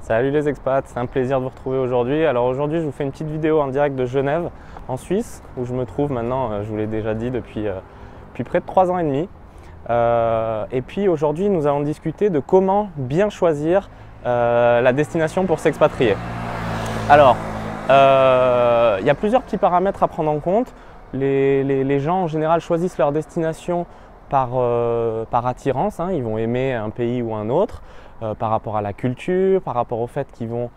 Salut les expats, c'est un plaisir de vous retrouver aujourd'hui. Alors aujourd'hui je vous fais une petite vidéo en direct de Genève, en Suisse, où je me trouve maintenant, je vous l'ai déjà dit, depuis près de 3 ans et demi. Et puis aujourd'hui nous allons discuter de comment bien choisir la destination pour s'expatrier. Alors, il y a plusieurs petits paramètres à prendre en compte. Les gens en général choisissent leur destination par attirance, hein. Ils vont aimer un pays ou un autre par rapport à la culture, par rapport au fait qu'ils vont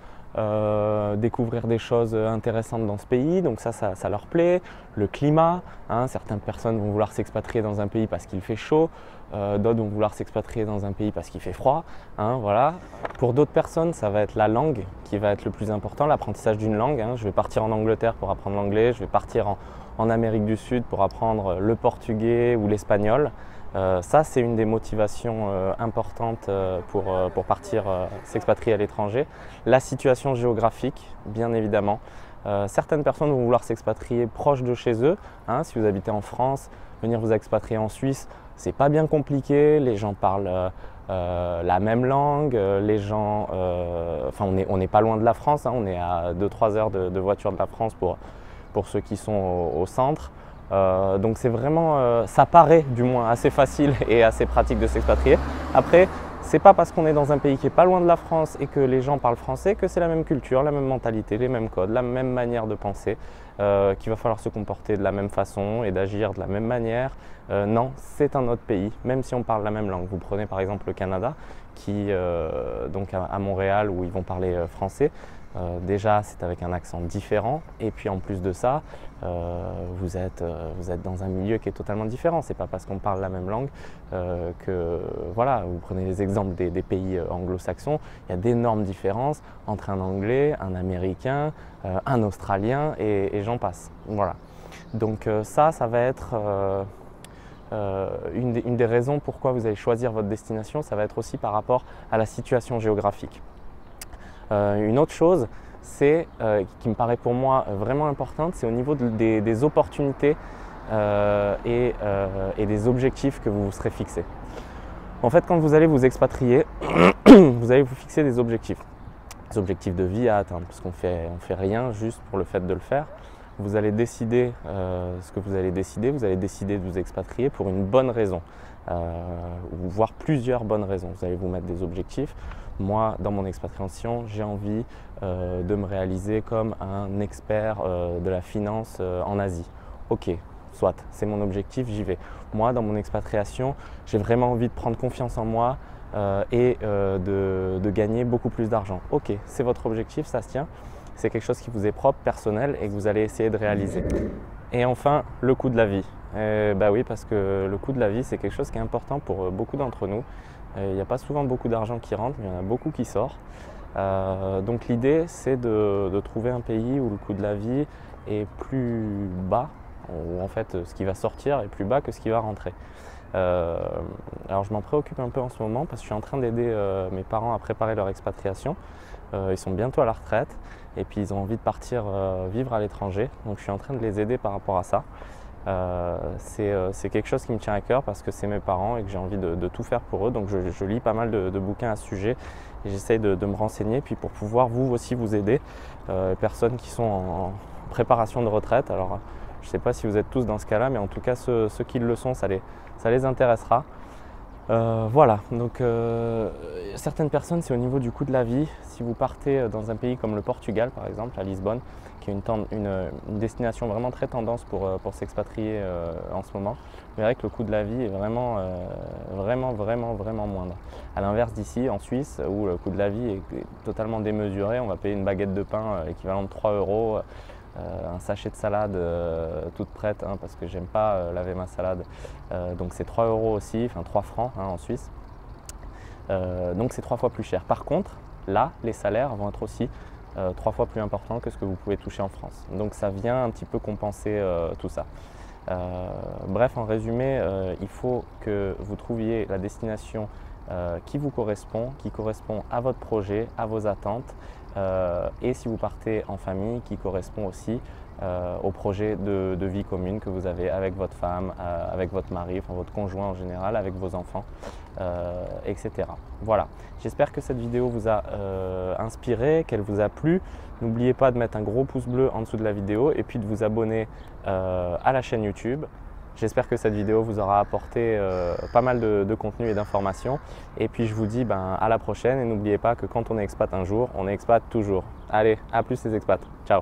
découvrir des choses intéressantes dans ce pays, donc ça leur plaît. Le climat, hein, certaines personnes vont vouloir s'expatrier dans un pays parce qu'il fait chaud, d'autres vont vouloir s'expatrier dans un pays parce qu'il fait froid, hein, voilà. Pour d'autres personnes, ça va être la langue qui va être le plus important, l'apprentissage d'une langue, hein. Je vais partir en Angleterre pour apprendre l'anglais, je vais partir en Amérique du Sud pour apprendre le portugais ou l'espagnol. Ça, c'est une des motivations importantes pour partir s'expatrier à l'étranger. La situation géographique, bien évidemment. Certaines personnes vont vouloir s'expatrier proche de chez eux, hein. Si vous habitez en France, venir vous expatrier en Suisse, c'est pas bien compliqué. Les gens parlent la même langue. Les gens, enfin, on n'est pas loin de la France, hein. On est à 2-3 heures de voiture de la France pour ceux qui sont au centre. Donc c'est vraiment, ça paraît du moins assez facile et assez pratique de s'expatrier. Après, c'est pas parce qu'on est dans un pays qui est pas loin de la France et que les gens parlent français que c'est la même culture, la même mentalité, les mêmes codes, la même manière de penser, qu'il va falloir se comporter de la même façon et d'agir de la même manière. Non, c'est un autre pays, même si on parle la même langue. Vous prenez par exemple le Canada, qui donc à Montréal où ils vont parler français. Déjà, c'est avec un accent différent, et puis en plus de ça, vous êtes dans un milieu qui est totalement différent. C'est pas parce qu'on parle la même langue que, voilà, vous prenez les exemples des pays anglo-saxons, il y a d'énormes différences entre un Anglais, un Américain, un Australien et j'en passe. Voilà. Donc ça va être une des raisons pourquoi vous allez choisir votre destination. Ça va être aussi par rapport à la situation géographique. Une autre chose, qui me paraît pour moi vraiment importante, c'est au niveau des opportunités et des objectifs que vous vous serez fixés. En fait, quand vous allez vous expatrier, vous allez vous fixer des objectifs de vie à atteindre, parce qu'on fait rien juste pour le fait de le faire. Vous allez décider ce que vous allez décider de vous expatrier pour une bonne raison, ou voire plusieurs bonnes raisons. Vous allez vous mettre des objectifs. Moi, dans mon expatriation, j'ai envie de me réaliser comme un expert de la finance en Asie. Ok, soit, c'est mon objectif, j'y vais. Moi, dans mon expatriation, j'ai vraiment envie de prendre confiance en moi et de gagner beaucoup plus d'argent. Ok, c'est votre objectif, ça se tient. C'est quelque chose qui vous est propre, personnel et que vous allez essayer de réaliser. Et enfin, le coût de la vie. Bah oui, parce que le coût de la vie, c'est quelque chose qui est important pour beaucoup d'entre nous. Il n'y a pas souvent beaucoup d'argent qui rentre, mais il y en a beaucoup qui sort. Donc l'idée, c'est de trouver un pays où le coût de la vie est plus bas, où en fait ce qui va sortir est plus bas que ce qui va rentrer. Alors je m'en préoccupe un peu en ce moment parce que je suis en train d'aider mes parents à préparer leur expatriation. Ils sont bientôt à la retraite et puis ils ont envie de partir vivre à l'étranger. Donc je suis en train de les aider par rapport à ça. C'est quelque chose qui me tient à cœur parce que c'est mes parents et que j'ai envie de tout faire pour eux. Donc je lis pas mal de bouquins à ce sujet et j'essaye de me renseigner puis pour pouvoir vous aussi vous aider, personnes qui sont en préparation de retraite. Alors je ne sais pas si vous êtes tous dans ce cas-là, mais en tout cas ceux qui le sont, ça les intéressera. Voilà, donc certaines personnes, c'est au niveau du coût de la vie. Si vous partez dans un pays comme le Portugal par exemple, à Lisbonne, qui est une destination vraiment très tendance pour s'expatrier en ce moment, vous verrez que le coût de la vie est vraiment moindre. À l'inverse d'ici, en Suisse, où le coût de la vie est totalement démesuré, on va payer une baguette de pain équivalent de 3 €, un sachet de salade toute prête, hein, parce que j'aime pas laver ma salade, donc c'est 3 € aussi, enfin 3 francs, hein, en Suisse. Donc c'est 3 fois plus cher. Par contre, là, les salaires vont être aussi 3 fois plus importants que ce que vous pouvez toucher en France. Donc ça vient un petit peu compenser tout ça. Bref, en résumé, il faut que vous trouviez la destination qui vous correspond, qui correspond à votre projet, à vos attentes et si vous partez en famille, qui correspond aussi au projet de vie commune que vous avez avec votre femme, avec votre mari, enfin votre conjoint en général, avec vos enfants, etc. Voilà, j'espère que cette vidéo vous a inspiré, qu'elle vous a plu. N'oubliez pas de mettre un gros pouce bleu en dessous de la vidéo et puis de vous abonner à la chaîne YouTube. J'espère que cette vidéo vous aura apporté pas mal de contenu et d'informations. Et puis je vous dis à la prochaine et n'oubliez pas que quand on est expat un jour, on est expat toujours. Allez, à plus les expats. Ciao.